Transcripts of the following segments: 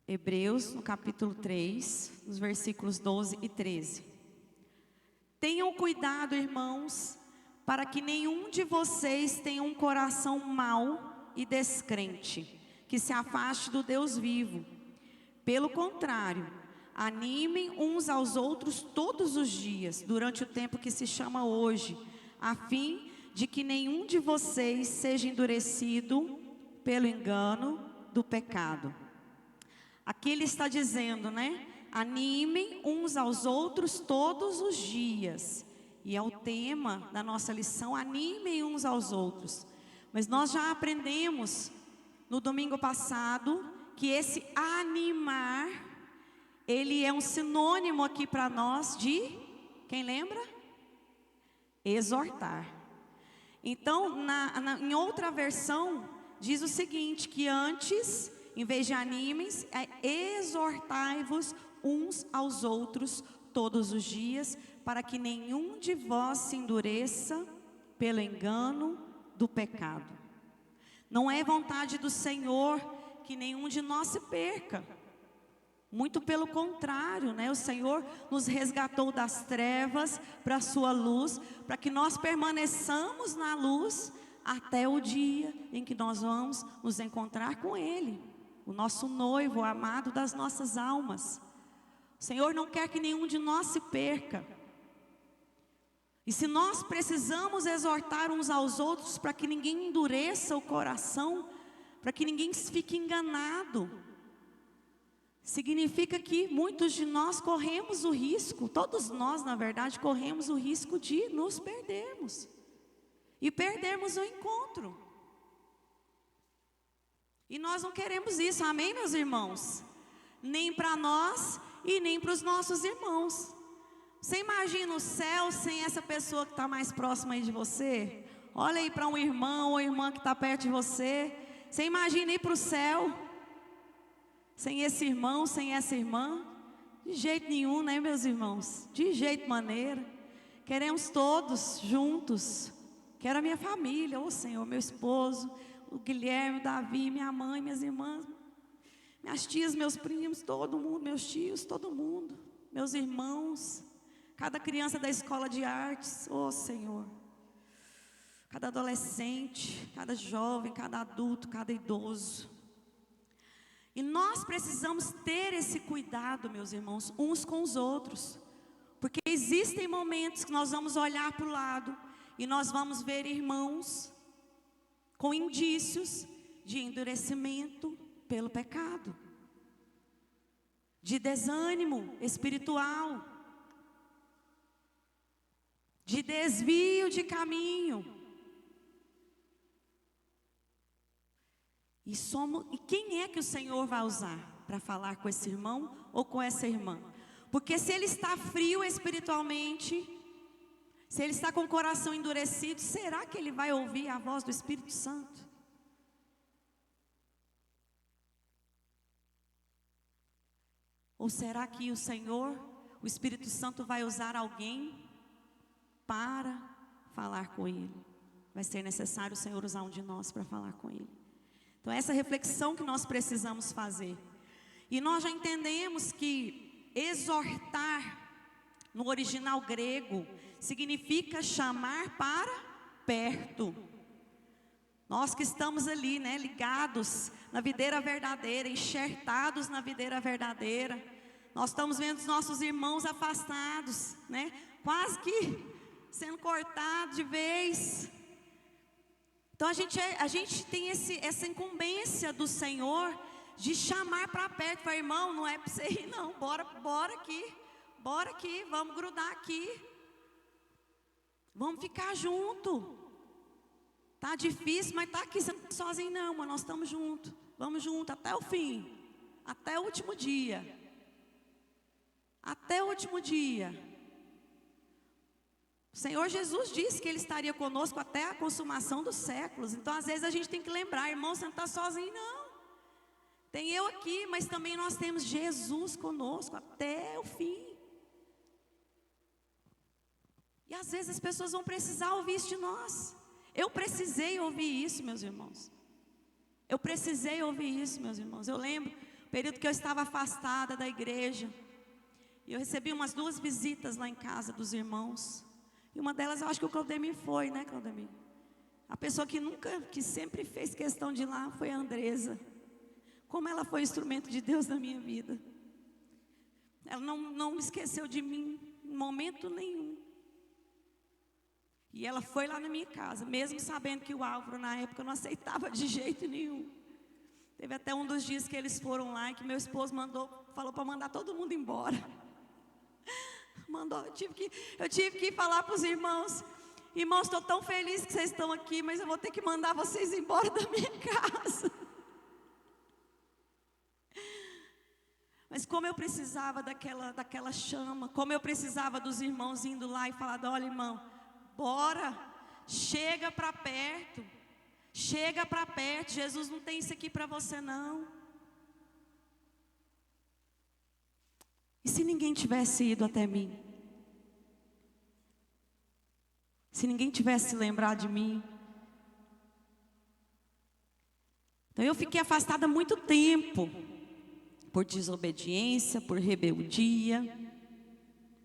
Hebreus, no capítulo 3, nos versículos 12 e 13. Tenham cuidado, irmãos, para que nenhum de vocês tenha um coração mau e descrente, que se afaste do Deus vivo. Pelo contrário, animem uns aos outros todos os dias, durante o tempo que se chama hoje, a fim de que nenhum de vocês seja endurecido pelo engano do pecado. Aqui ele está dizendo, né? Animem uns aos outros todos os dias. E é o tema da nossa lição, animem uns aos outros. Mas nós já aprendemos no domingo passado que esse animar, ele é um sinônimo aqui para nós de, quem lembra? Exortar. Então, em outra versão, diz o seguinte, que antes, em vez de animem, exortai-vos uns aos outros todos os dias, para que nenhum de vós se endureça pelo engano do pecado. Não é vontade do Senhor que nenhum de nós se perca. Muito pelo contrário, né? O Senhor nos resgatou das trevas para a sua luz, para que nós permaneçamos na luz até o dia em que nós vamos nos encontrar com Ele, o nosso noivo, o amado das nossas almas. O Senhor não quer que nenhum de nós se perca. E se nós precisamos exortar uns aos outros para que ninguém endureça o coração, para que ninguém fique enganado, significa que muitos de nós corremos o risco, todos nós na verdade corremos o risco de nos perdermos e perdermos o encontro. E nós não queremos isso, amém, meus irmãos? Nem para nós e nem para os nossos irmãos. Você imagina o céu sem essa pessoa que está mais próxima aí de você? Olha aí para um irmão ou irmã que está perto de você. Você imagina ir para o céu sem esse irmão, sem essa irmã? De jeito nenhum, né, meus irmãos? De jeito maneira. Queremos todos juntos. Quero a minha família, ô Senhor, meu esposo, o Guilherme, o Davi, minha mãe, minhas irmãs, minhas tias, meus primos, todo mundo, meus tios, todo mundo, meus irmãos, cada criança da escola de artes, ô Senhor, cada adolescente, cada jovem, cada adulto, cada idoso. E nós precisamos ter esse cuidado, meus irmãos, uns com os outros, porque existem momentos que nós vamos olhar para o lado e nós vamos ver irmãos com indícios de endurecimento pelo pecado, de desânimo espiritual, de desvio de caminho. E quem é que o Senhor vai usar para falar com esse irmão ou com essa irmã? Porque se ele está frio espiritualmente, se ele está com o coração endurecido, será que ele vai ouvir a voz do Espírito Santo? Ou será que o Senhor, o Espírito Santo, vai usar alguém para falar com ele? Vai ser necessário o Senhor usar um de nós para falar com ele. Então essa reflexão que nós precisamos fazer. E nós já entendemos que exortar, no original grego, significa chamar para perto. Nós que estamos ali, né, ligados na videira verdadeira, enxertados na videira verdadeira, nós estamos vendo os nossos irmãos afastados, né, quase que sendo cortados de vez. Então a gente tem essa incumbência do Senhor de chamar para perto, para irmão, não é para você ir não, bora aqui, vamos grudar aqui, vamos ficar junto. Tá difícil, mas tá aqui, você não está sozinho não, mas nós estamos juntos, vamos junto até o fim, até o último dia, até o último dia. O Senhor Jesus disse que Ele estaria conosco até a consumação dos séculos. Então às vezes a gente tem que lembrar, irmão, você não está sozinho não. Tem eu aqui, mas também nós temos Jesus conosco até o fim. E às vezes as pessoas vão precisar ouvir isso de nós. Eu precisei ouvir isso, meus irmãos. Eu precisei ouvir isso, meus irmãos. Eu lembro, período que eu estava afastada da igreja. E eu recebi umas 2 visitas lá em casa dos irmãos. E uma delas eu acho que o Claudemir foi, né, Claudemir? A pessoa que sempre fez questão de ir lá foi a Andresa. Como ela foi instrumento de Deus na minha vida. Ela não esqueceu de mim em momento nenhum. E ela foi lá na minha casa, mesmo sabendo que o Álvaro na época não aceitava de jeito nenhum. Teve até um dos dias que eles foram lá e que meu esposo falou para mandar todo mundo embora. Eu tive que ir falar para os irmãos: irmãos, estou tão feliz que vocês estão aqui, mas eu vou ter que mandar vocês embora da minha casa. Mas como eu precisava daquela chama, como eu precisava dos irmãos indo lá e falar: olha, irmão, bora, chega para perto, Jesus não tem isso aqui para você não. E se ninguém tivesse ido até mim? Se ninguém tivesse lembrado de mim? Então eu fiquei afastada há muito tempo, por desobediência, por rebeldia,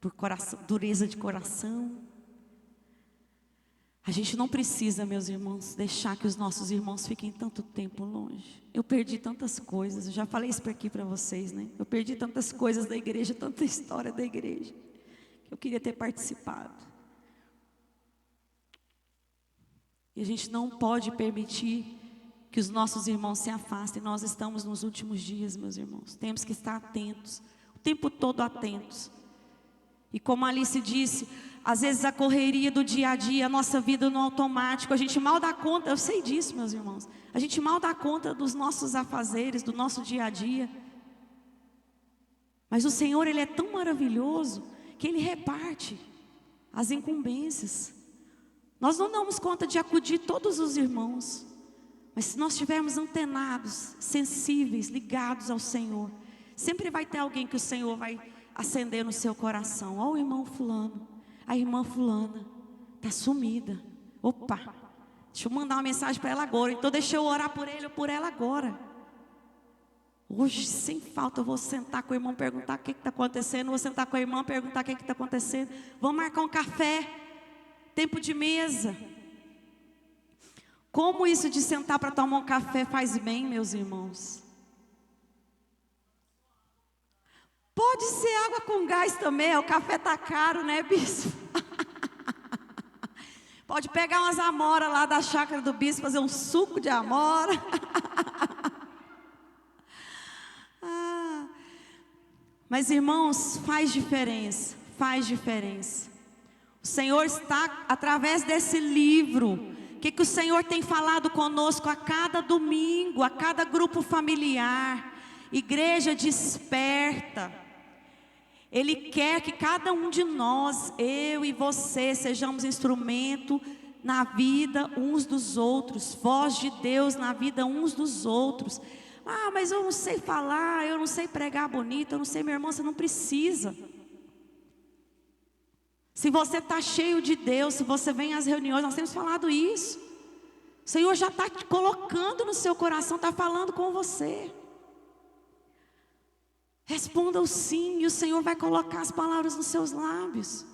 por dureza de coração. A gente não precisa, meus irmãos, deixar que os nossos irmãos fiquem tanto tempo longe. Eu perdi tantas coisas, eu já falei isso aqui para vocês, né? Eu perdi tantas coisas da igreja, tanta história da igreja, que eu queria ter participado. E a gente não pode permitir que os nossos irmãos se afastem. Nós estamos nos últimos dias, meus irmãos. Temos que estar atentos, o tempo todo atentos. E como a Alice disse, às vezes a correria do dia a dia, a nossa vida no automático, a gente mal dá conta, eu sei disso, meus irmãos. A gente mal dá conta dos nossos afazeres, do nosso dia a dia. Mas o Senhor, Ele é tão maravilhoso que Ele reparte as incumbências. Nós não damos conta de acudir todos os irmãos. Mas se nós estivermos antenados, sensíveis, ligados ao Senhor, sempre vai ter alguém que o Senhor vai acender no seu coração. Ó, o irmão fulano, a irmã fulana, está sumida. Opa, deixa eu mandar uma mensagem para ela agora. Então deixa eu orar por ele ou por ela agora. Hoje, sem falta, eu vou sentar com o irmão, perguntar o que está acontecendo. Vou sentar com a irmã, perguntar o que está acontecendo. Vamos marcar um café, tempo de mesa. Como isso de sentar para tomar um café faz bem, meus irmãos? Pode ser água com gás também, o café está caro, né, bispo? Pode pegar umas amoras lá da chácara do bispo, fazer um suco de amora. Mas, irmãos, faz diferença, faz diferença. O Senhor está, através desse livro, o que o Senhor tem falado conosco a cada domingo, a cada grupo familiar. Igreja desperta. Ele quer que cada um de nós, eu e você, sejamos instrumento na vida uns dos outros, voz de Deus na vida uns dos outros. Ah, mas eu não sei falar, eu não sei pregar bonito, eu não sei, meu irmão, você não precisa. Se você está cheio de Deus, se você vem às reuniões, nós temos falado isso. O Senhor já está te colocando no seu coração, está falando com você. Responda o sim, e o Senhor vai colocar as palavras nos seus lábios.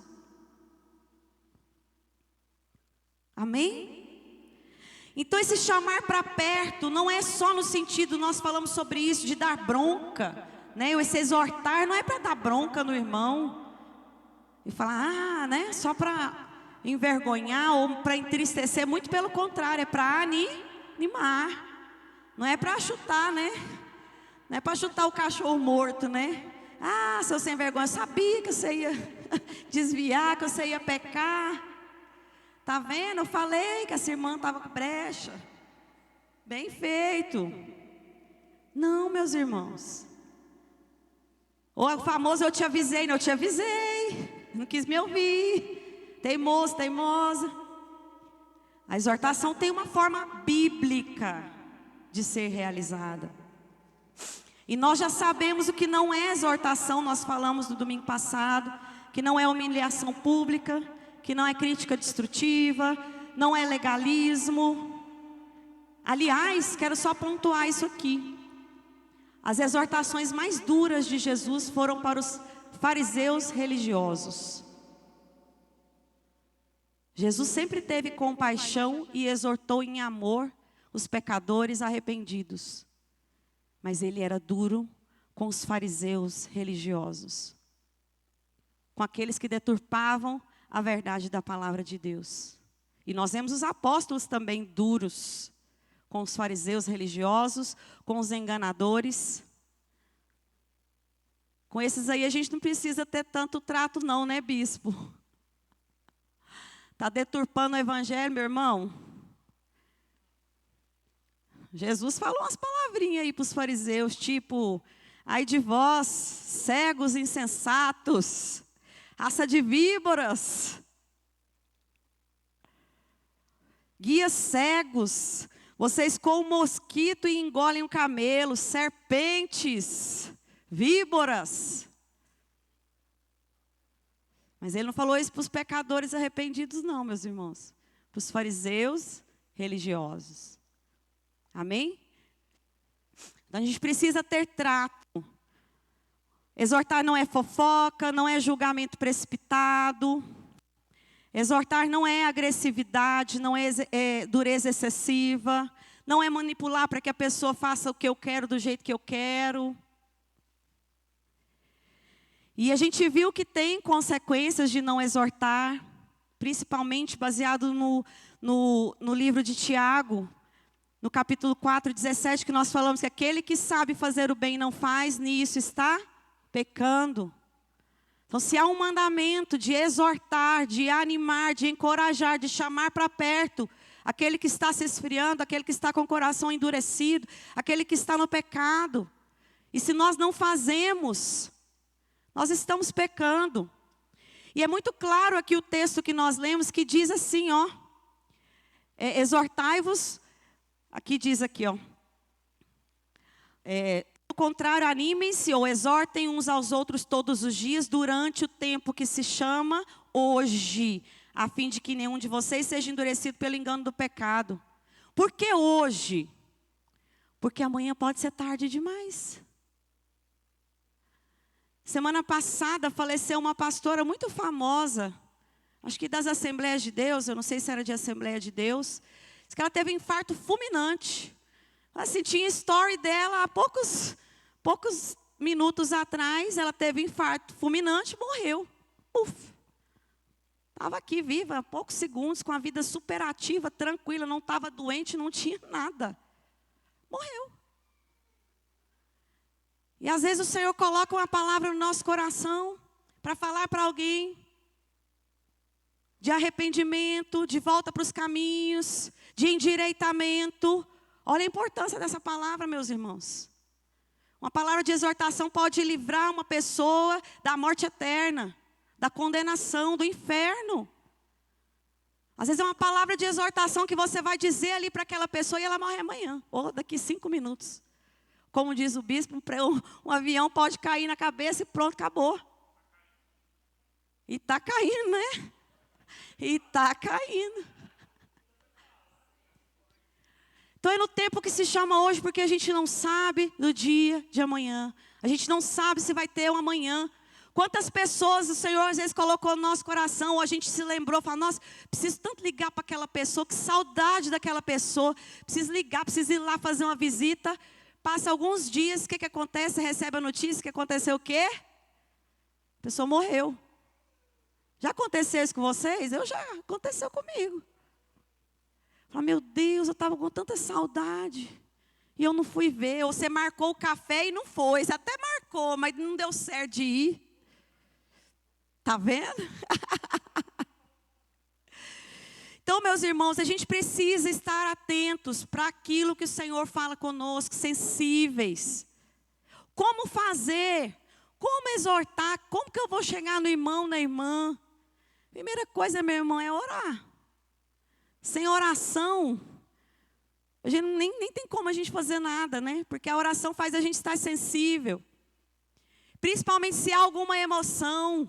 Amém? Então esse chamar para perto não é só no sentido, nós falamos sobre isso, de dar bronca, né? Esse exortar não é para dar bronca no irmão e falar, né? Só para envergonhar ou para entristecer, muito pelo contrário, é para animar. Não é para chutar, né? Não é para chutar o cachorro morto, né? Ah, seu sem vergonha, eu sabia que você ia desviar, que você ia pecar. Tá vendo? Eu falei que essa irmã estava com brecha. Bem feito. Não, meus irmãos. Ou é o famoso eu te avisei. Não, eu te avisei. Não quis me ouvir. Teimoso, teimosa. A exortação tem uma forma bíblica de ser realizada. E nós já sabemos o que não é exortação. Nós falamos no domingo passado. Que não é humilhação pública. Que não é crítica destrutiva, não é legalismo. Aliás, quero só pontuar isso aqui. As exortações mais duras de Jesus foram para os fariseus religiosos. Jesus sempre teve compaixão e exortou em amor os pecadores arrependidos. Mas ele era duro com os fariseus religiosos, com aqueles que deturpavam a verdade da palavra de Deus. E nós vemos os apóstolos também duros com os fariseus religiosos, com os enganadores. Com esses aí a gente não precisa ter tanto trato não, né, bispo? Está deturpando o evangelho, meu irmão? Jesus falou umas palavrinhas aí para os fariseus, tipo: ai de vós, cegos insensatos, raça de víboras, guias cegos, vocês com o mosquito e engolem o camelo, serpentes, víboras. Mas ele não falou isso para os pecadores arrependidos não, meus irmãos. Para os fariseus religiosos. Amém? Então a gente precisa ter trato. Exortar não é fofoca, não é julgamento precipitado. Exortar não é agressividade, não é dureza excessiva. Não é manipular para que a pessoa faça o que eu quero do jeito que eu quero. E a gente viu que tem consequências de não exortar, principalmente baseado no livro de Tiago, no capítulo 4, 17, que nós falamos que aquele que sabe fazer o bem e não faz, nisso está pecando. Então, se há um mandamento de exortar, de animar, de encorajar, de chamar para perto, aquele que está se esfriando, aquele que está com o coração endurecido, aquele que está no pecado. E se nós não fazemos, nós estamos pecando. E é muito claro aqui o texto que nós lemos, que diz assim, ó. Exortai-vos, aqui diz aqui, ó. Do contrário, animem-se ou exortem uns aos outros todos os dias, durante o tempo que se chama hoje, a fim de que nenhum de vocês seja endurecido pelo engano do pecado. Por que hoje? Porque amanhã pode ser tarde demais. Semana passada faleceu uma pastora muito famosa, acho que das Assembleias de Deus, eu não sei se era de Assembleia de Deus. Diz que ela teve um infarto fulminante. Assim, tinha story dela há poucos minutos atrás, ela teve um infarto fulminante e morreu. Estava aqui viva há poucos segundos, com a vida super ativa, tranquila, não estava doente, não tinha nada. Morreu. E às vezes o Senhor coloca uma palavra no nosso coração para falar para alguém de arrependimento, de volta para os caminhos, de endireitamento. Olha a importância dessa palavra, meus irmãos. Uma palavra de exortação pode livrar uma pessoa da morte eterna, da condenação, do inferno. Às vezes é uma palavra de exortação que você vai dizer ali para aquela pessoa e ela morre amanhã, ou daqui 5 minutos. Como diz o bispo, um avião pode cair na cabeça e pronto, acabou. E está caindo, né? E está caindo. Então é no tempo que se chama hoje, porque a gente não sabe do dia de amanhã. A gente não sabe se vai ter um amanhã. Quantas pessoas o Senhor às vezes colocou no nosso coração, ou a gente se lembrou, falou, nossa, preciso tanto ligar para aquela pessoa, que saudade daquela pessoa. Preciso ligar, preciso ir lá fazer uma visita. Passa alguns dias, o que acontece? Você recebe a notícia que aconteceu o quê? A pessoa morreu. Já aconteceu isso com vocês? Aconteceu comigo. Fala, meu Deus, eu estava com tanta saudade. E eu não fui ver. Ou você marcou o café e não foi. Você até marcou, mas não deu certo de ir. Está vendo? Então, meus irmãos, a gente precisa estar atentos para aquilo que o Senhor fala conosco, sensíveis. Como fazer? Como exortar? Como que eu vou chegar no irmão, na irmã? Primeira coisa, meu irmão, é orar. Sem oração, a gente nem tem como a gente fazer nada, né? Porque a oração faz a gente estar sensível. Principalmente se há alguma emoção.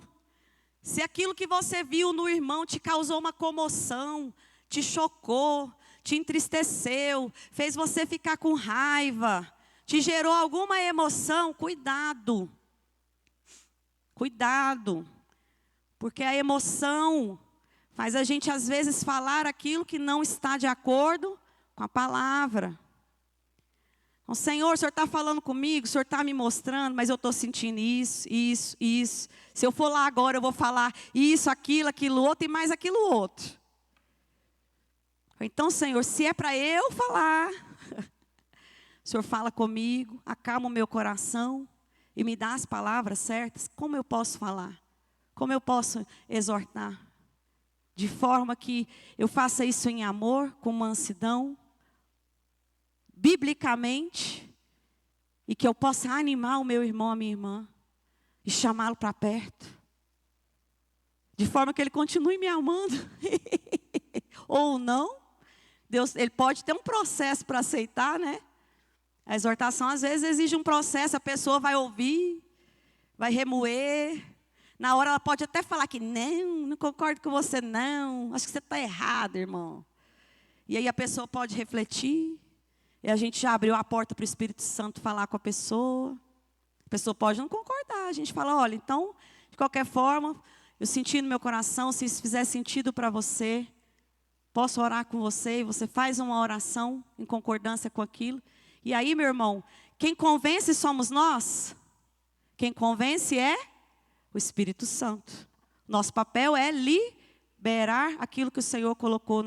Se aquilo que você viu no irmão te causou uma comoção, te chocou, te entristeceu, fez você ficar com raiva, te gerou alguma emoção, cuidado. Cuidado. Porque a emoção faz a gente, às vezes, falar aquilo que não está de acordo com a palavra. Então, Senhor, o Senhor está falando comigo, o Senhor está me mostrando, mas eu estou sentindo isso, isso, isso. Se eu for lá agora, eu vou falar isso, aquilo outro e mais aquilo outro. Então, Senhor, se é para eu falar, o Senhor fala comigo, acalma o meu coração e me dá as palavras certas. Como eu posso falar? Como eu posso exortar? De forma que eu faça isso em amor, com mansidão, biblicamente, e que eu possa animar o meu irmão, a minha irmã, e chamá-lo para perto, de forma que ele continue me amando, ou não. Deus, ele pode ter um processo para aceitar, né? A exortação às vezes exige um processo, a pessoa vai ouvir, vai remoer, na hora ela pode até falar que não concordo com você não, acho que você está errado, irmão. E aí a pessoa pode refletir, e a gente já abriu a porta para o Espírito Santo falar com a pessoa pode não concordar, a gente fala, olha, então, de qualquer forma, eu senti no meu coração, se isso fizer sentido para você, posso orar com você, e você faz uma oração em concordância com aquilo. E aí, meu irmão, quem convence somos nós, quem convence é o Espírito Santo. Nosso papel é liberar aquilo que o Senhor colocou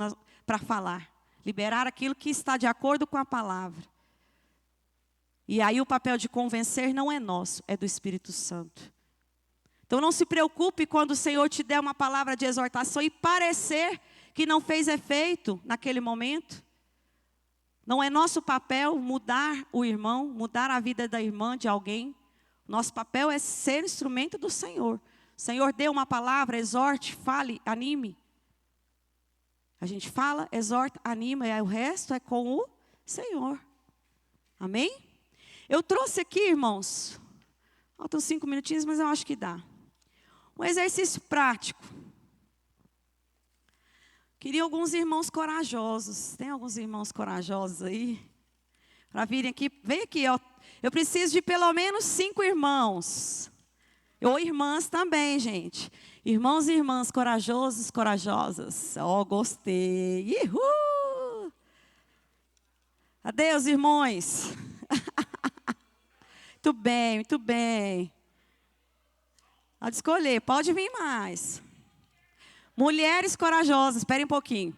para falar. Liberar aquilo que está de acordo com a palavra. E aí o papel de convencer não é nosso, é do Espírito Santo. Então não se preocupe quando o Senhor te der uma palavra de exortação e parecer que não fez efeito naquele momento. Não é nosso papel mudar o irmão, mudar a vida da irmã, de alguém. Nosso papel é ser instrumento do Senhor. O Senhor deu uma palavra, exorte, fale, anime. A gente fala, exorta, anima, e aí o resto é com o Senhor. Amém? Eu trouxe aqui, irmãos, faltam 5 minutinhos, mas eu acho que dá. Um exercício prático. Queria alguns irmãos corajosos. Tem alguns irmãos corajosos aí? Para virem aqui. Vem aqui, ó. Eu preciso de pelo menos 5 irmãos. Ou irmãs também, gente. Irmãos e irmãs corajosos, corajosas. Ó, gostei. Uhul! Adeus, irmãos. Muito bem, muito bem. Pode escolher, pode vir mais. Mulheres corajosas, esperem um pouquinho.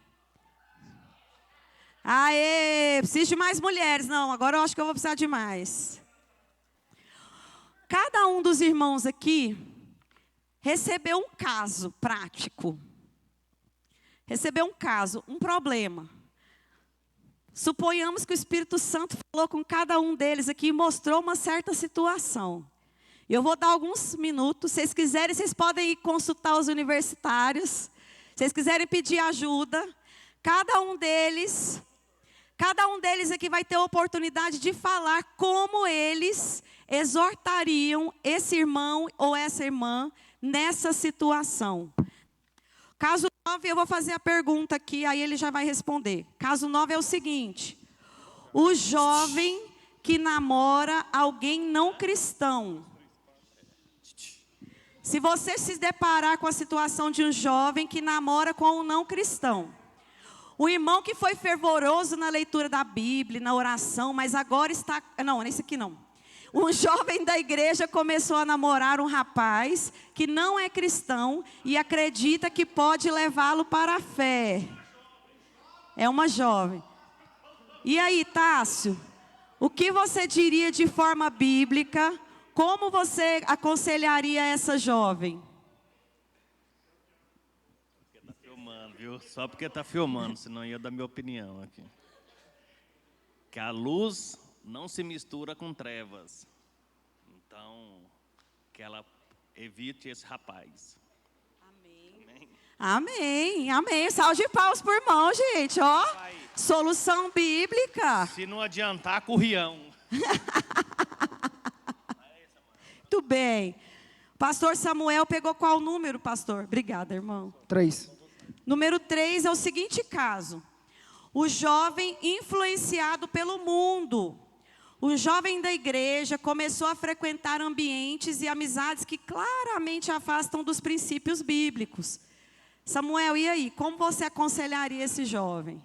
Aê, preciso de mais mulheres. Não, agora eu acho que eu vou precisar de mais. Cada um dos irmãos aqui recebeu um caso prático. Recebeu um caso, um problema. Suponhamos que o Espírito Santo falou com cada um deles aqui e mostrou uma certa situação. Eu vou dar alguns minutos. Se vocês quiserem, vocês podem ir consultar os universitários. Se vocês quiserem pedir ajuda, cada um deles aqui vai ter a oportunidade de falar como eles exortariam esse irmão ou essa irmã nessa situação. Caso 9, eu vou fazer a pergunta aqui, aí ele já vai responder. Caso 9 é o seguinte: o jovem que namora alguém não cristão. Se você se deparar com a situação de um jovem que namora com um não cristão, o irmão que foi fervoroso na leitura da Bíblia, na oração, mas agora está... Não, nesse aqui não. Um jovem da igreja começou a namorar um rapaz que não é cristão e acredita que pode levá-lo para a fé. É uma jovem. E aí, Tássio, o que você diria de forma bíblica? Como você aconselharia essa jovem? Porque tá filmando, viu? Só porque tá filmando, senão eu ia dar minha opinião aqui. Que a luz não se mistura com trevas. Então, que ela evite esse rapaz. Amém. Amém, amém. Salve de palmas por irmão, gente, ó. Solução bíblica. Se não adiantar, currião. Muito bem. Pastor Samuel pegou qual número, pastor? Obrigada, irmão. 3. Número 3 é o seguinte caso. O jovem influenciado pelo mundo O jovem da igreja começou a frequentar ambientes e amizades que claramente afastam dos princípios bíblicos. Samuel, e aí? Como você aconselharia esse jovem?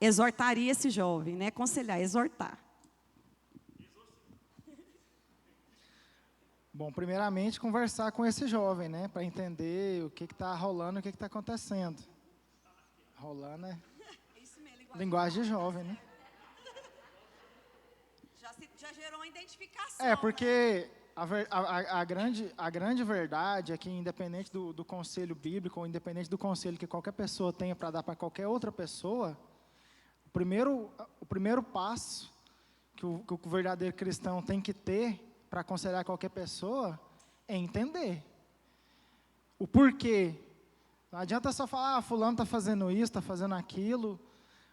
Exortaria esse jovem, né? Aconselhar, exortar. Bom, primeiramente, conversar com esse jovem, né? Para entender o que está rolando, o que está acontecendo. Rolando é linguagem de jovem, né? Já gerou uma identificação. É, porque a grande verdade é que, independente do conselho bíblico, ou independente do conselho que qualquer pessoa tenha para dar para qualquer outra pessoa, o primeiro passo que o verdadeiro cristão tem que ter para aconselhar qualquer pessoa é entender o porquê. Não adianta só falar, fulano está fazendo isso, está fazendo aquilo,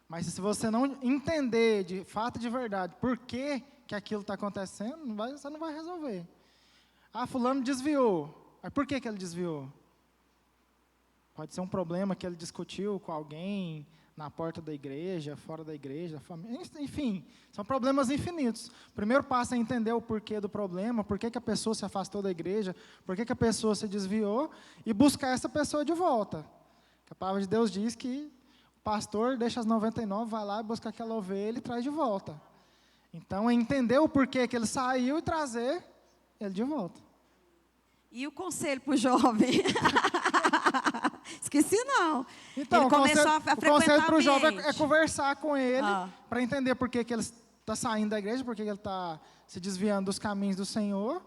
mas se você não entender de fato, de verdade, por que aquilo está acontecendo, você não vai resolver. Fulano desviou. Mas por que ele desviou? Pode ser um problema que ele discutiu com alguém na porta da igreja, fora da igreja, família, enfim, são problemas infinitos. O primeiro passo é entender o porquê do problema, por que a pessoa se afastou da igreja, por que a pessoa se desviou, e buscar essa pessoa de volta. A palavra de Deus diz que o pastor deixa as 99, vai lá e busca aquela ovelha e traz de volta. Então, é entender o porquê que ele saiu e trazer ele de volta. E o conselho para o jovem? Esqueci não. Então, ele começou a o conselho para o jovem ambiente. é conversar com ele, para entender por que ele está saindo da igreja, por que ele está se desviando dos caminhos do Senhor,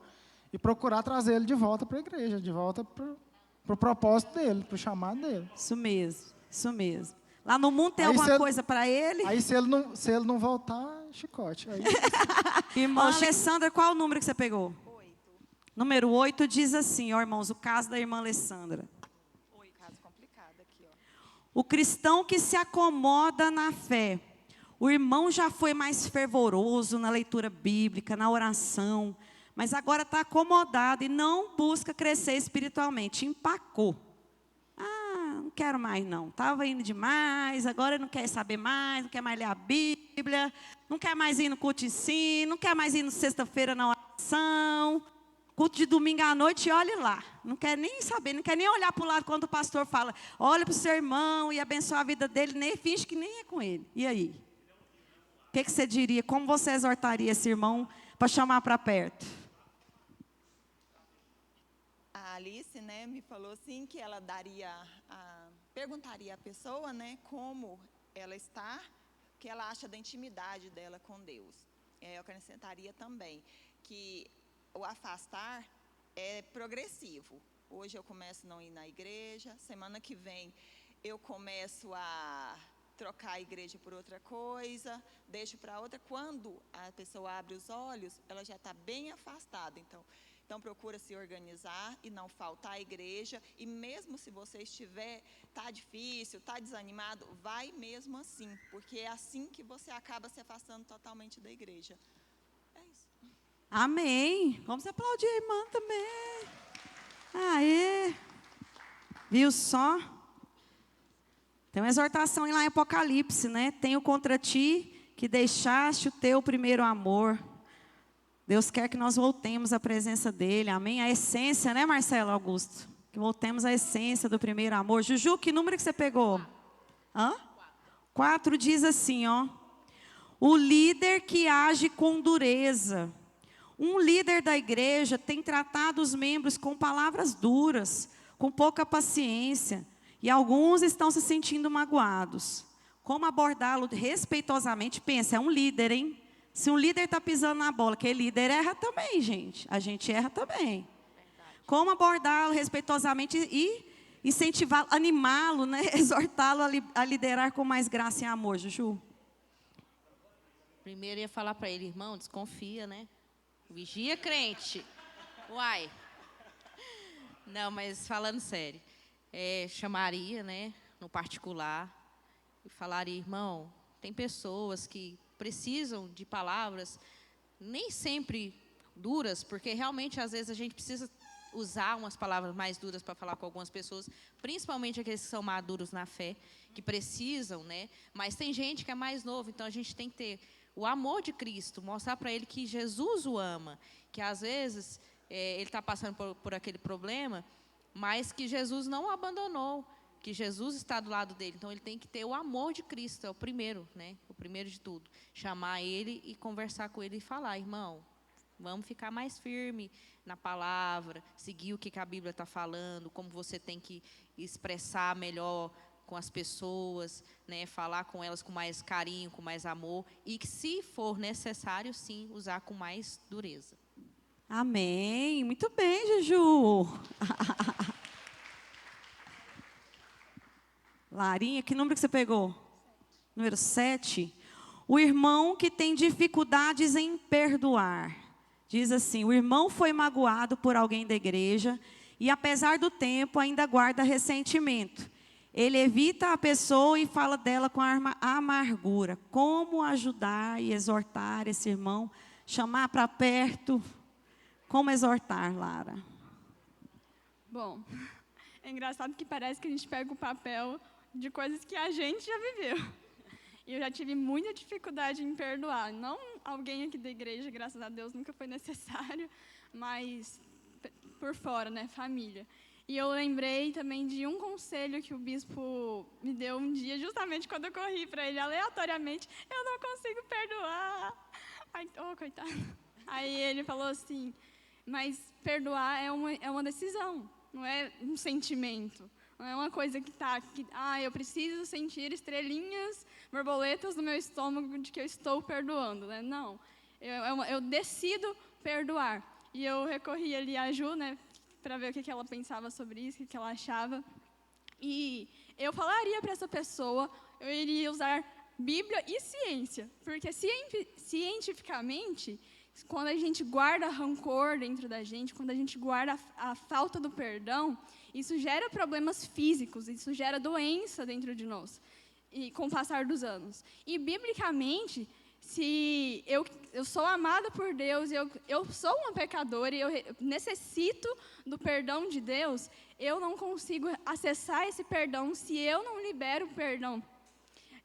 e procurar trazer ele de volta para a igreja, de volta para o propósito dele, para o chamado dele. Isso mesmo, isso mesmo. Lá no mundo tem alguma coisa para ele? Aí se ele não voltar, chicote. Aí... Irmã Alessandra, qual o número que você pegou? 8. Número 8 diz assim, ó, irmãos, o caso da irmã Alessandra. Caso complicado aqui, ó. O cristão que se acomoda na fé. O irmão já foi mais fervoroso na leitura bíblica, na oração, mas agora está acomodado e não busca crescer espiritualmente. Empacou. Não quero mais não. Estava indo demais, agora não quer saber mais, não quer mais ler a Bíblia, não quer mais ir no culto de ensino, não quer mais ir no sexta-feira na oração, culto de domingo à noite, e olhe lá. Não quer nem saber, não quer nem olhar para o lado quando o pastor fala, olha para o seu irmão e abençoa a vida dele, nem finge que nem é com ele. E aí? O que você diria? Como você exortaria esse irmão para chamar para perto? A Alice, né, me falou assim que ela perguntaria à pessoa, né, como ela está, o que ela acha da intimidade dela com Deus. Eu acrescentaria também que o afastar é progressivo. Hoje eu começo a não ir na igreja, semana que vem eu começo a trocar a igreja por outra coisa, deixo para outra. Quando a pessoa abre os olhos, ela já está bem afastada. Então procura se organizar e não faltar à igreja. E mesmo se você está difícil, está desanimado, vai mesmo assim, porque é assim que você acaba se afastando totalmente da igreja. É isso. Amém. Vamos aplaudir a irmã também. Aê. Viu só? Tem uma exortação lá em Apocalipse, né? Tenho contra ti que deixaste o teu primeiro amor. Deus quer que nós voltemos à presença dEle, amém? A essência, né, Marcelo Augusto? Que voltemos à essência do primeiro amor. Juju, que número que você pegou? 4 diz assim, ó. O líder que age com dureza. Um líder da igreja tem tratado os membros com palavras duras, com pouca paciência, e alguns estão se sentindo magoados. Como abordá-lo respeitosamente? Pensa, é um líder, hein? Se um líder está pisando na bola, que líder erra também, gente. A gente erra também. Verdade. Como abordá-lo respeitosamente e incentivá-lo, animá-lo, né? Exortá-lo a liderar com mais graça e amor, Juju? Primeiro ia falar para ele, irmão, desconfia, né? Vigia, crente. Uai. Não, mas falando sério, chamaria, né, no particular, e falaria, irmão, tem pessoas que precisam de palavras, nem sempre duras, porque realmente às vezes a gente precisa usar umas palavras mais duras para falar com algumas pessoas, principalmente aqueles que são maduros na fé, que precisam, né? Mas tem gente que é mais novo, então a gente tem que ter o amor de Cristo, mostrar para ele que Jesus o ama, que às vezes ele está passando por aquele problema, mas que Jesus não o abandonou, que Jesus está do lado dele. Então ele tem que ter o amor de Cristo, é o primeiro, né? O primeiro de tudo. Chamar ele e conversar com ele e falar: irmão, vamos ficar mais firme na palavra, seguir o que a Bíblia está falando, como você tem que expressar melhor com as pessoas, né? Falar com elas com mais carinho, com mais amor, e que, se for necessário, sim, usar com mais dureza. Amém. Muito bem, Juju. Larinha, que número que você pegou? Número 7. O irmão que tem dificuldades em perdoar. Diz assim: o irmão foi magoado por alguém da igreja e, apesar do tempo, ainda guarda ressentimento. Ele evita a pessoa e fala dela com amargura. Como ajudar e exortar esse irmão? Chamar para perto? Como exortar, Lara? Bom, é engraçado que parece que a gente pega o papel de coisas que a gente já viveu. E eu já tive muita dificuldade em perdoar. Não alguém aqui da igreja, graças a Deus, nunca foi necessário, mas por fora, né, família. E eu lembrei também de um conselho que o bispo me deu um dia, justamente quando eu corri para ele aleatoriamente: eu não consigo perdoar. Ai, coitado. Aí ele falou assim: mas perdoar é uma decisão, não é um sentimento. Não é uma coisa eu preciso sentir estrelinhas, borboletas no meu estômago de que eu estou perdoando, né? Não, eu decido perdoar. E eu recorri ali à Ju, né, para ver o que ela pensava sobre isso, o que ela achava. E eu falaria para essa pessoa, eu iria usar Bíblia e ciência, porque cientificamente, quando a gente guarda rancor dentro da gente, quando a gente guarda a falta do perdão, isso gera problemas físicos, isso gera doença dentro de nós, e com o passar dos anos. E, biblicamente, se eu sou amada por Deus, eu sou uma pecadora e eu necessito do perdão de Deus, eu não consigo acessar esse perdão se eu não libero o perdão.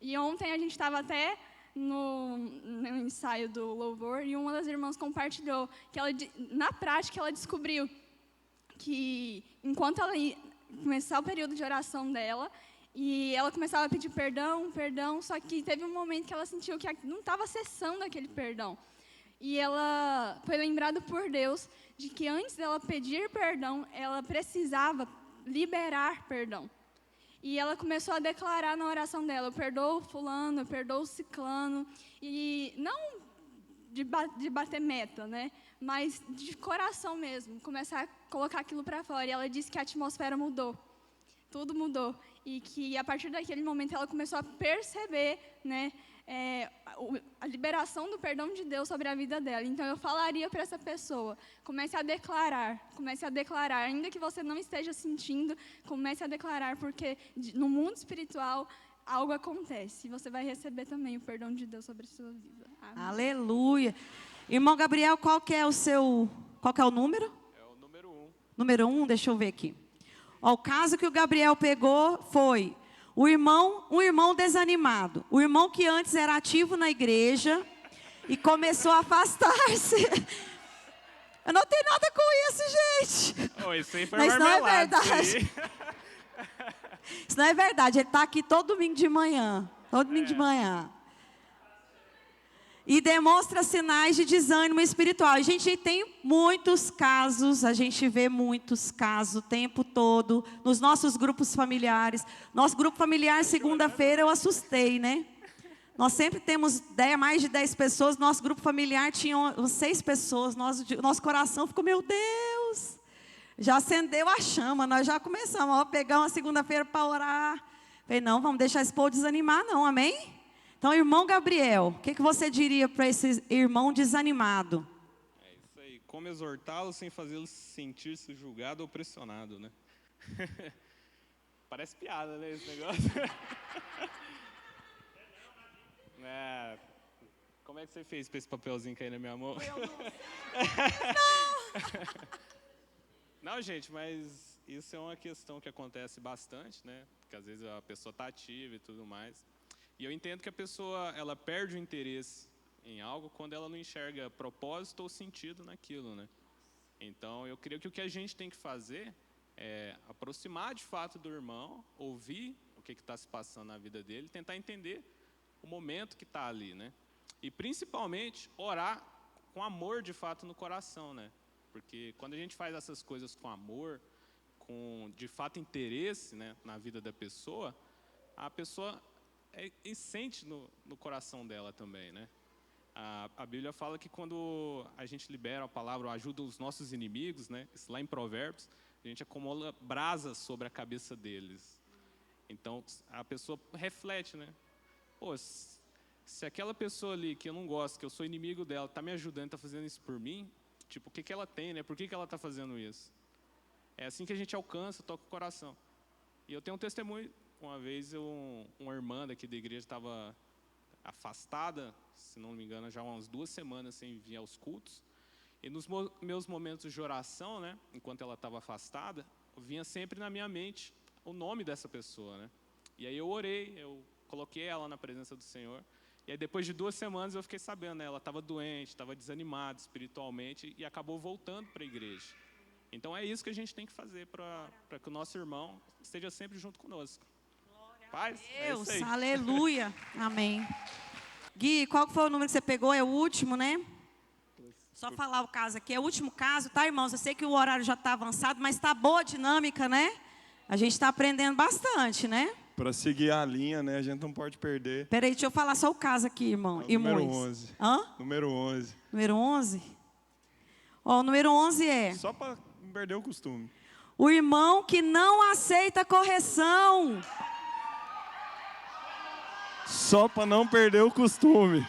E ontem a gente estava até no ensaio do louvor, e uma das irmãs compartilhou que na prática ela descobriu que, enquanto ela ia começar o período de oração dela, e ela começava a pedir perdão, só que teve um momento que ela sentiu que não estava acessando aquele perdão. E ela foi lembrada por Deus de que, antes dela pedir perdão, ela precisava liberar perdão. E ela começou a declarar na oração dela: eu perdoo fulano, eu perdoo ciclano. E não de bater meta, né? Mas de coração mesmo, começar a colocar aquilo para fora. E ela disse que a atmosfera mudou, tudo mudou. E que, a partir daquele momento, ela começou a perceber, né, a liberação do perdão de Deus sobre a vida dela. Então, eu falaria para essa pessoa: comece a declarar, ainda que você não esteja sentindo, comece a declarar, porque no mundo espiritual algo acontece, e você vai receber também o perdão de Deus sobre a sua vida. Amém. Aleluia. Irmão Gabriel, qual que é o número? É o número 1. Número 1, deixa eu ver aqui. Ó, o caso que o Gabriel pegou foi um irmão desanimado. O irmão que antes era ativo na igreja e começou a afastar-se. Eu não tenho nada com isso, gente. Oh, isso aí foi Mas não é marmelada, verdade. Isso não é verdade. Ele está aqui todo domingo de manhã. Todo domingo de manhã. E demonstra sinais de desânimo espiritual. A gente tem muitos casos, a gente vê muitos casos o tempo todo, nos nossos grupos familiares. Nosso grupo familiar, segunda-feira, eu assustei, né? Nós sempre temos mais de 10 pessoas, nosso grupo familiar tinha 6 pessoas, nosso coração ficou: meu Deus, já acendeu a chama, nós já começamos a pegar uma segunda-feira para orar. Falei: não, vamos deixar esse povo desanimar não, amém? Então, irmão Gabriel, o que você diria para esse irmão desanimado? É isso aí. Como exortá-lo sem fazê-lo sentir-se julgado ou pressionado, né? Parece piada, né, esse negócio? Como é que você fez para esse papelzinho cair na minha mão? Não, gente, mas isso é uma questão que acontece bastante, né? Porque às vezes a pessoa está ativa e tudo mais. E eu entendo que a pessoa, ela perde o interesse em algo quando ela não enxerga propósito ou sentido naquilo, né? Então, eu creio que o que a gente tem que fazer é aproximar de fato do irmão, ouvir o que está se passando na vida dele, tentar entender o momento que está ali, né? E principalmente orar com amor de fato no coração, né? Porque quando a gente faz essas coisas com amor, com de fato interesse, né, na vida da pessoa, a pessoa sente no coração dela também, né? A Bíblia fala que quando a gente libera a palavra, ajuda os nossos inimigos, né? Isso lá em Provérbios, a gente acumula brasas sobre a cabeça deles. Então, a pessoa reflete, né? Pô, se aquela pessoa ali que eu não gosto, que eu sou inimigo dela, está me ajudando, está fazendo isso por mim, tipo, o que ela tem, né? Por que ela está fazendo isso? É assim que a gente alcança, toca o coração. E eu tenho um testemunho. Uma vez, uma irmã daqui da igreja estava afastada, se não me engano, já há umas 2 semanas sem vir aos cultos. E nos meus momentos de oração, né, enquanto ela estava afastada, vinha sempre na minha mente o nome dessa pessoa, né? E aí eu orei, eu coloquei ela na presença do Senhor. E aí depois de 2 semanas eu fiquei sabendo, né, ela estava doente, estava desanimada espiritualmente e acabou voltando para a igreja. Então é isso que a gente tem que fazer para que o nosso irmão esteja sempre junto conosco. Paz? Deus, é isso aí. aleluia, amém. Gui, qual que foi o número que você pegou? É o último, né? Só falar o caso aqui, é o último caso, tá, irmãos? Eu sei que o horário já está avançado, mas está boa a dinâmica, né? A gente está aprendendo bastante, né? Para seguir a linha, né? A gente não pode perder. Peraí, deixa eu falar só o caso aqui, irmão. Número 11. Hã? Número 11. Número 11? Ó, o número 11 é... Só para não perder o costume. O irmão que não aceita correção. Só para não perder o costume.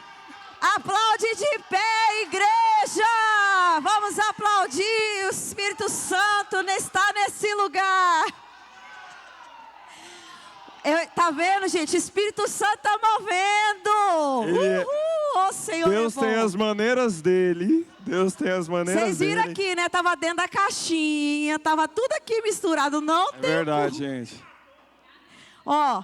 Aplaude de pé, igreja! Vamos aplaudir, o Espírito Santo está nesse lugar. Tá vendo, gente? O Espírito Santo está movendo. Uhul! Ô, Senhor, Deus tem as maneiras dele. Deus tem as maneiras dele. Vocês viram aqui, né? Tava dentro da caixinha, tava tudo aqui misturado. Não tem. É verdade, gente. Ó,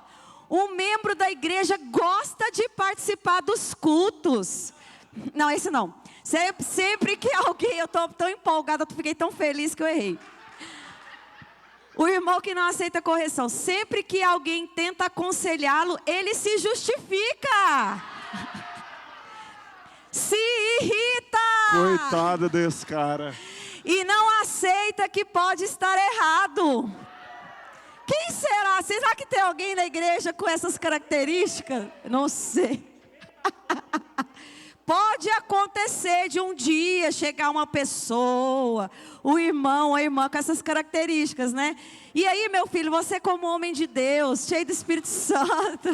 um membro da igreja gosta de participar dos cultos. Não, esse não. Sempre que alguém... Eu tô tão empolgada, eu fiquei tão feliz que eu errei. O irmão que não aceita correção. Sempre que alguém tenta aconselhá-lo, ele se justifica. Se irrita. Coitado desse cara. E não aceita que pode estar errado. Quem será? Será que tem alguém na igreja com essas características? Não sei. Pode acontecer de um dia chegar uma pessoa, o irmão, a irmã com essas características, né? E aí, meu filho, você como homem de Deus, cheio do Espírito Santo.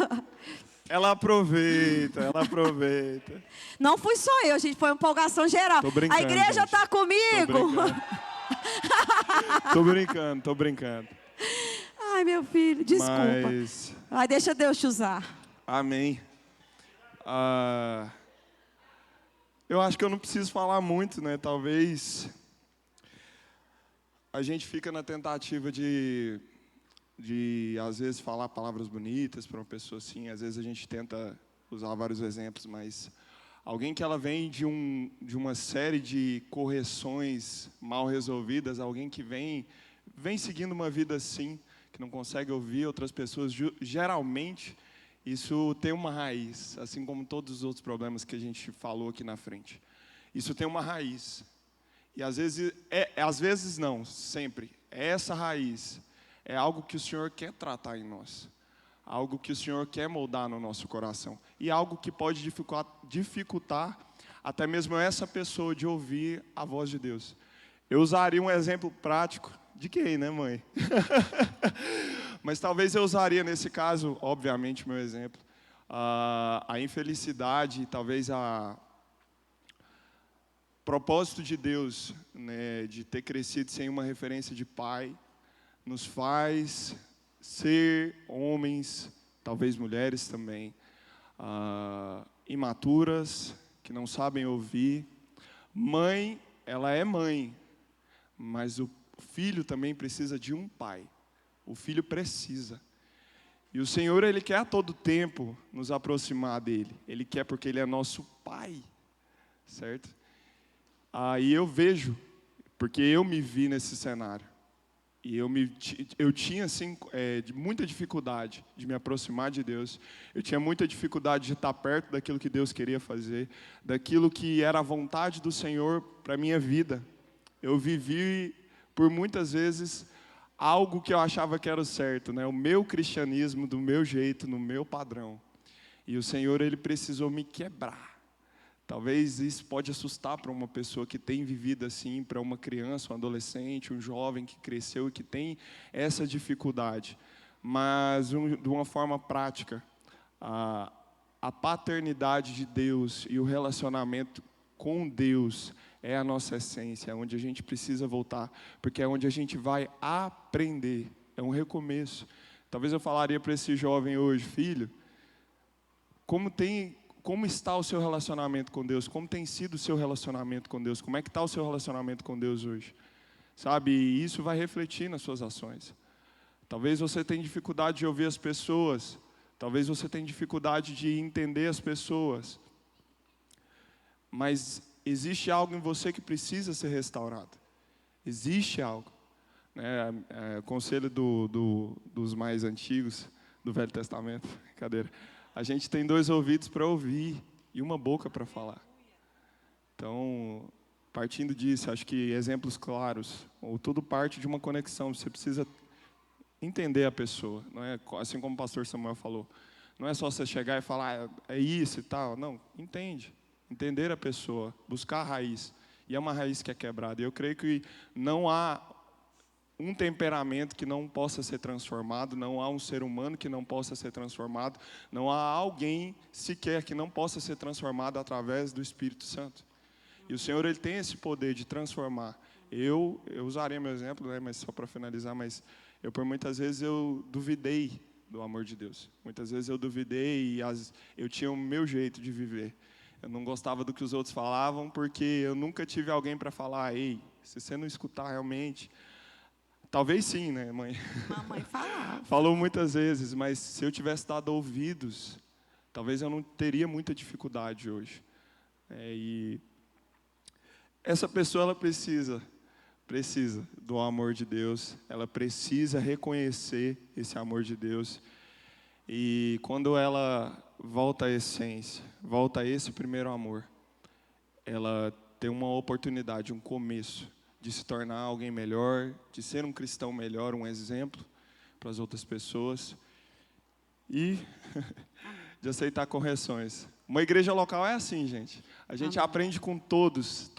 Ela aproveita, ela aproveita. Não fui só eu, gente, foi uma empolgação geral. Tô brincando, a igreja está comigo? Tô brincando, tô brincando. Ai, meu filho, desculpa. Mas... Ai, deixa Deus te usar. Amém. Eu acho que eu não preciso falar muito, né? Talvez a gente fica na tentativa de às vezes, falar palavras bonitas para uma pessoa assim. Às vezes a gente tenta usar vários exemplos, mas alguém que ela vem de uma série de correções mal resolvidas, alguém que vem seguindo uma vida assim, que não consegue ouvir outras pessoas, geralmente... Isso tem uma raiz, assim como todos os outros problemas que a gente falou aqui na frente. Isso tem uma raiz. E às vezes não, sempre. Essa raiz é algo que o Senhor quer tratar em nós. Algo que o Senhor quer moldar no nosso coração. E algo que pode dificultar até mesmo essa pessoa de ouvir a voz de Deus. Eu usaria um exemplo prático de quem, né, mãe? Mas talvez eu usaria nesse caso, obviamente, meu exemplo, a infelicidade, talvez a propósito de Deus, né, de ter crescido sem uma referência de pai, nos faz ser homens, talvez mulheres também, imaturas, que não sabem ouvir. Mãe, ela é mãe, mas o filho também precisa de um pai. O filho precisa. E o Senhor, Ele quer a todo tempo nos aproximar dEle. Ele quer porque Ele é nosso Pai, certo? Aí eu vejo, porque eu me vi nesse cenário. E eu tinha, assim, muita dificuldade de me aproximar de Deus. Eu tinha muita dificuldade de estar perto daquilo que Deus queria fazer, daquilo que era a vontade do Senhor para a minha vida. Eu vivi, por muitas vezes, algo que eu achava que era o certo, né? O meu cristianismo, do meu jeito, no meu padrão. E o Senhor, Ele precisou me quebrar. Talvez isso pode assustar para uma pessoa que tem vivido assim, para uma criança, um adolescente, um jovem que cresceu e que tem essa dificuldade. Mas, de uma forma prática, a paternidade de Deus e o relacionamento com Deus é a nossa essência, é onde a gente precisa voltar, porque é onde a gente vai aprender, é um recomeço. Talvez eu falaria para esse jovem hoje, filho, como está o seu relacionamento com Deus? Como tem sido o seu relacionamento com Deus? Como é que está o seu relacionamento com Deus hoje? Sabe, e isso vai refletir nas suas ações. Talvez você tenha dificuldade de ouvir as pessoas. Talvez você tenha dificuldade de entender as pessoas. Mas existe algo em você que precisa ser restaurado. Existe algo. Conselho dos mais antigos, do Velho Testamento. Brincadeira. A gente tem 2 ouvidos para ouvir e uma boca para falar. Então, partindo disso, acho que exemplos claros, ou tudo parte de uma conexão. Você precisa entender a pessoa, não é assim como o pastor Samuel falou. Não é só você chegar e falar, é isso e tal. Não, entende. Entender a pessoa, buscar a raiz. E é uma raiz que é quebrada. E eu creio que não há um temperamento que não possa ser transformado, não há um ser humano que não possa ser transformado, não há alguém sequer que não possa ser transformado através do Espírito Santo. E o Senhor, Ele tem esse poder de transformar. Eu usaria meu exemplo, né, mas só para finalizar, mas por muitas vezes eu duvidei do amor de Deus. Muitas vezes eu duvidei e eu tinha o meu jeito de viver. Eu não gostava do que os outros falavam, porque eu nunca tive alguém para falar, ei, se você não escutar realmente... Talvez sim, né, mãe? Mamãe falava. Falou muitas vezes, mas se eu tivesse dado ouvidos, talvez eu não teria muita dificuldade hoje. E essa pessoa, ela precisa do amor de Deus, ela precisa reconhecer esse amor de Deus. E quando ela volta à essência, volta a esse primeiro amor, ela tem uma oportunidade, um começo, de se tornar alguém melhor, de ser um cristão melhor, um exemplo para as outras pessoas e de aceitar correções. Uma igreja local é assim, gente. A gente aprende com todos.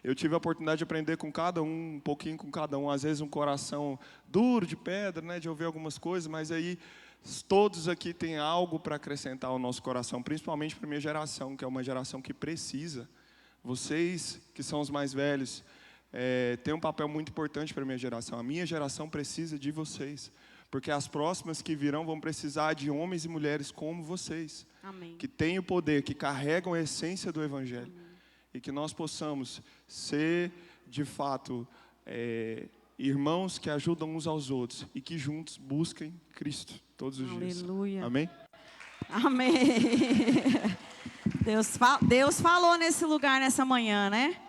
Eu tive a oportunidade de aprender com cada um pouquinho com cada um. Às vezes um coração duro, de pedra, né, de ouvir algumas coisas, mas aí todos aqui têm algo para acrescentar ao nosso coração, principalmente para a minha geração, que é uma geração que precisa. Vocês, que são os mais velhos, têm um papel muito importante para a minha geração. A minha geração precisa de vocês, porque as próximas que virão vão precisar de homens e mulheres como vocês. Amém. Que têm o poder, que carregam a essência do Evangelho. Amém. E que nós possamos ser, de fato, irmãos que ajudam uns aos outros e que juntos busquem Cristo todos os dias. Aleluia. Amém? Amém. Deus falou nesse lugar, nessa manhã, né?